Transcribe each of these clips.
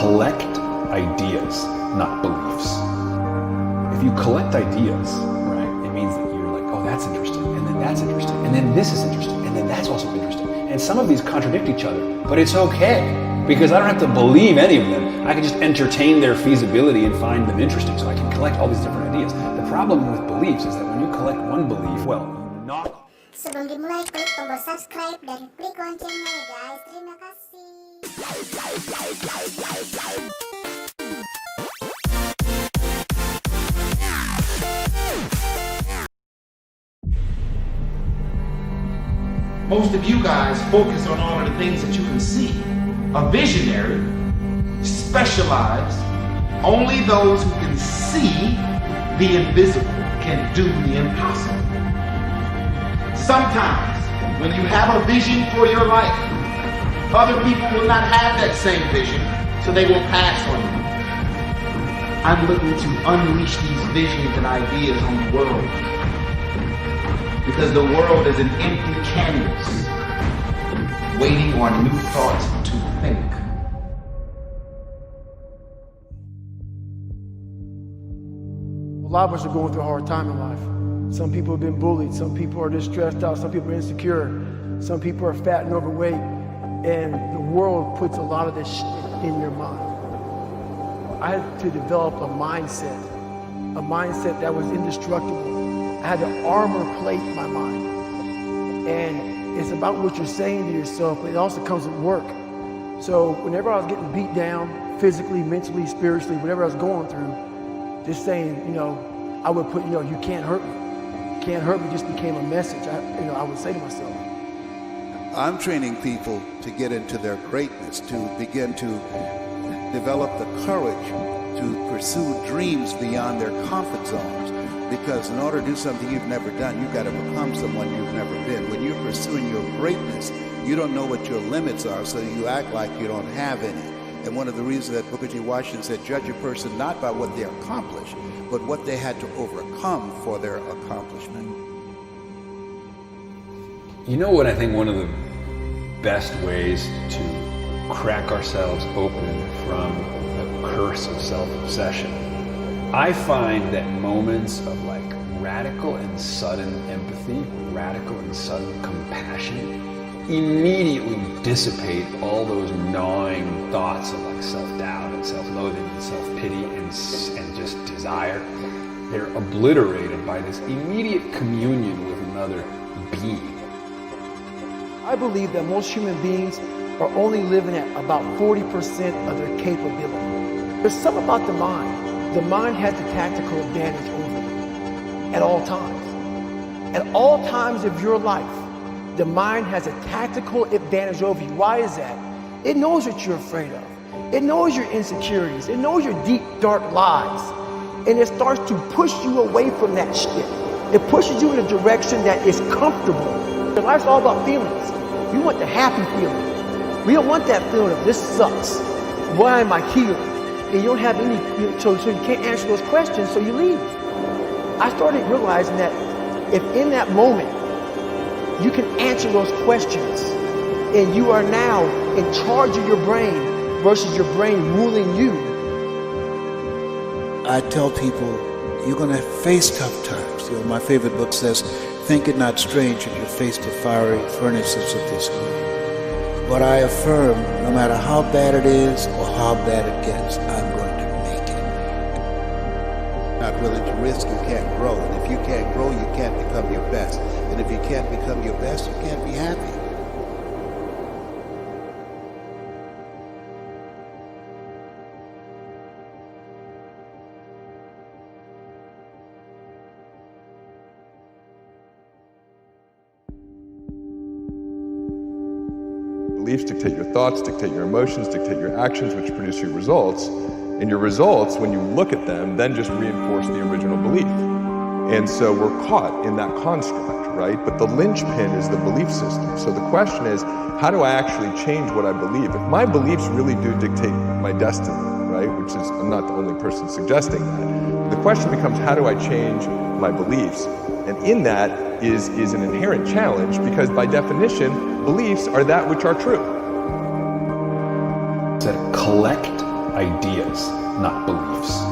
collect ideas, not beliefs. If you collect ideas, right, it means that you're like, oh, that's interesting, and then that's interesting, and then this is interesting, and then that's also interesting. And some of these contradict each other, but it's okay, because I don't have to believe any of them. I can just entertain their feasibility and find them interesting, so I can collect all these different ideas. The problem with beliefs is that when you collect one belief, well, not... Sebelum dimulai, klik tombol subscribe dan klik loncengnya ya guys. Terima kasih. Most of you guys focus on all of the things that you can see. A visionary specializes. Only those who can see the invisible can do the impossible. Sometimes, when you have a vision for your life, other people will not have that same vision, so they will pass on you. I'm looking to unleash these visions and ideas on the world, because the world is an empty canvas, waiting on new thoughts to think. A lot of us are going through a hard time in life. Some people have been bullied, some people are just stressed out, some people are insecure, some people are fat and overweight, and the world puts a lot of this shit in your mind. I had to develop a mindset that was indestructible. I had to armor plate my mind. And it's about what you're saying to yourself, but it also comes with work. So whenever I was getting beat down, physically, mentally, spiritually, whatever I was going through, just saying, I would put, you can't hurt me. Can't hurt me just became a message. I would say to myself. I'm training people to get into their greatness, to begin to develop the courage to pursue dreams beyond their comfort zones. Because in order to do something you've never done, you've got to become someone you've never been. When you're pursuing your greatness, you don't know what your limits are, so you act like you don't have any. And one of the reasons that Booker T. Washington said, judge a person not by what they accomplish, but what they had to overcome for their accomplishment. You know what I think one of the best ways to crack ourselves open from the curse of self-obsession? I find that moments of radical and sudden empathy, radical and sudden compassion, immediately dissipate all those gnawing thoughts of self-doubt and self-loathing and self-pity and just desire. They're obliterated by this immediate communion with another being. I believe that most human beings are only living at about 40% of their capability. There's something about the mind. The mind has the tactical advantage over you at all times. At all times of your life, the mind has a tactical advantage over you. Why is that? It knows what you're afraid of. It knows your insecurities. It knows your deep, dark lies. And it starts to push you away from that shit. It pushes you in a direction that is comfortable. Your life's all about feelings. You want the happy feeling. We don't want that feeling of this sucks. Why am I here? And you don't have any, so you can't answer those questions, so you leave. I started realizing that if in that moment, you can answer those questions, and you are now in charge of your brain versus your brain ruling you. I tell people, you're going to face tough times. My favorite book says, think it not strange if you face the fiery furnaces of this world. But I affirm, no matter how bad it is or how bad it gets, I'm going to make it. Not willing to risk, you can't grow. And if you can't grow, you can't become your best. And if you can't become your best, you can't be happy. Beliefs dictate your thoughts, dictate your emotions, dictate your actions, which produce your results. And your results, when you look at them, then just reinforce the original belief. And so we're caught in that construct, right? But the linchpin is the belief system. So the question is, how do I actually change what I believe? If my beliefs really do dictate my destiny, right? Which is, I'm not the only person suggesting that. The question becomes, how do I change my beliefs? And in that is an inherent challenge, because by definition, beliefs are that which are true. That collect ideas, not beliefs.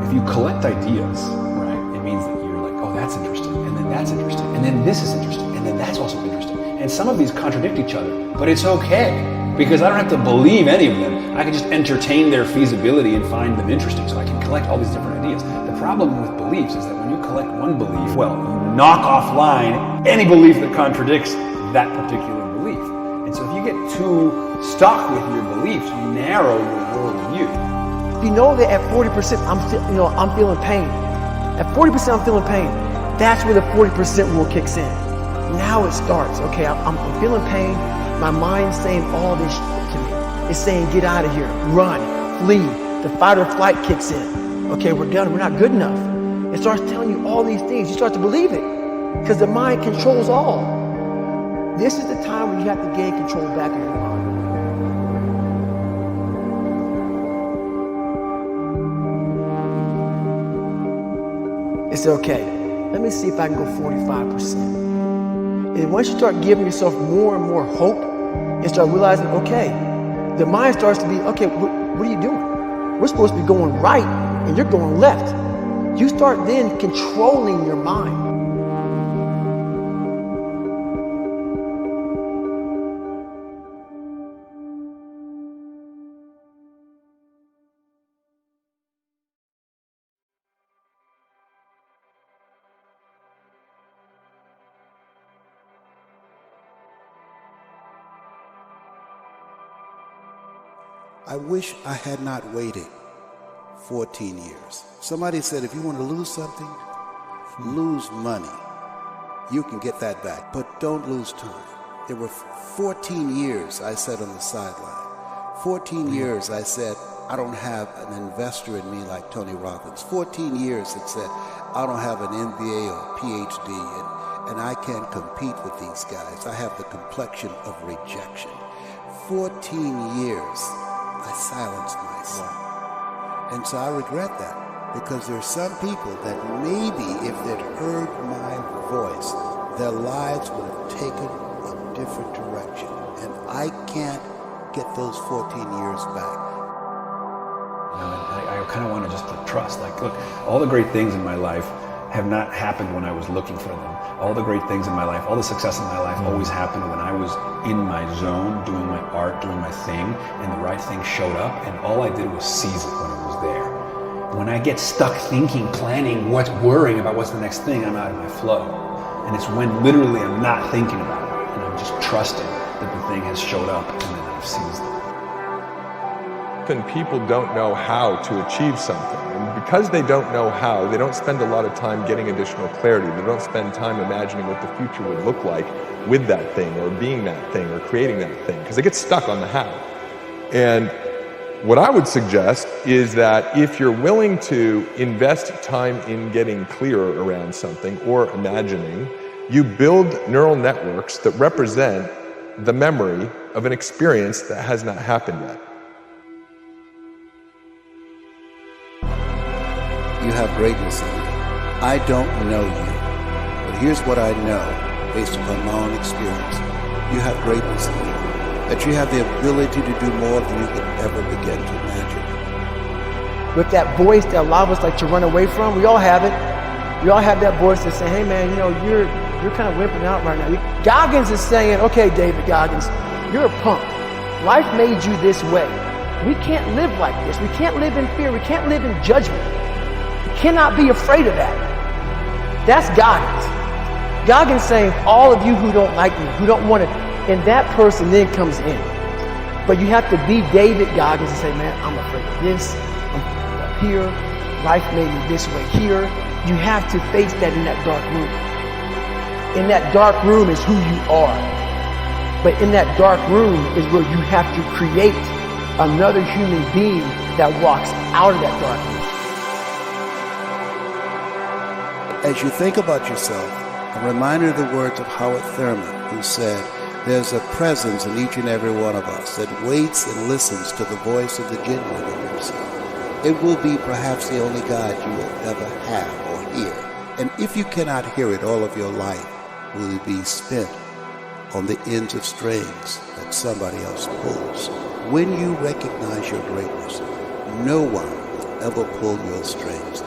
If you collect ideas, right, it means that you're like, oh, that's interesting, and then that's interesting, and then this is interesting, and then that's also interesting. And some of these contradict each other, but it's okay, because I don't have to believe any of them. I can just entertain their feasibility and find them interesting, so I can collect all these different ideas. The problem with beliefs is that when you collect one belief, well, you knock offline any belief that contradicts that particular belief. And so if you get too stuck with your beliefs, you narrow your worldview. If you know that at 40% I'm feeling pain. At 40% I'm feeling pain. That's where the 40% rule kicks in. Now it starts. Okay, I'm feeling pain. My mind's saying all this to me. It's saying get out of here, run, flee. The fight or flight kicks in. Okay, we're done. We're not good enough. It starts telling you all these things. You start to believe it because the mind controls all. This is the time when you have to gain control back of your mind. It's okay. Let me see if I can go 45%. And once you start giving yourself more and more hope and start realizing, okay, the mind starts to be, okay, what are you doing? We're supposed to be going right and you're going left. You start then controlling your mind. I wish I had not waited 14 years. Somebody said, if you want to lose something, lose money. You can get that back, but don't lose time. There were 14 years I sat on the sideline. 14 years I said, I don't have an investor in me like Tony Robbins. 14 years it said, I don't have an MBA or PhD, and I can't compete with these guys. I have the complexion of rejection. 14 years I silenced myself. And so I regret that, because there are some people that maybe if they'd heard my voice, their lives would have taken a different direction. And I can't get those 14 years back. I kind of want to just trust, like, look, all the great things in my life have not happened when I was looking for them. All the great things in my life, all the success in my life always happened when I was in my zone, doing my art, doing my thing, and the right thing showed up, and all I did was seize it when it was there. When I get stuck thinking, planning, worrying about what's the next thing, I'm out of my flow. And it's when literally I'm not thinking about it, and I'm just trusting that the thing has showed up, and then I've seized it. Often people don't know how to achieve something. And because they don't know how, they don't spend a lot of time getting additional clarity. They don't spend time imagining what the future would look like with that thing, or being that thing, or creating that thing, because they get stuck on the how. And what I would suggest is that if you're willing to invest time in getting clearer around something or imagining, you build neural networks that represent the memory of an experience that has not happened yet. You have greatness in you. I don't know you, but here's what I know based upon my own experience. You have greatness in you, that you have the ability to do more than you could ever begin to imagine. With that voice that a lot of us like to run away from, we all have it. We all have that voice that say, hey man, you're kind of wimping out right now. Goggins is saying, okay, David Goggins, you're a punk. Life made you this way. We can't live like this. We can't live in fear. We can't live in judgment. Cannot be afraid of that. That's Goggins. Goggins saying, all of you who don't like me, who don't want it, and that person then comes in. But you have to be David Goggins and say, man, I'm afraid of this. I'm afraid of here. Life made me this way here. You have to face that in that dark room. In that dark room is who you are. But in that dark room is where you have to create another human being that walks out of that dark room. As you think about yourself, I'm reminded of the words of Howard Thurman, who said, there's a presence in each and every one of us that waits and listens to the voice of the genuine in yourself. It will be perhaps the only God you will ever have or hear. And if you cannot hear it all of your life, will be spent on the ends of strings that somebody else pulls. when you recognize your greatness, no one will ever pull your strings.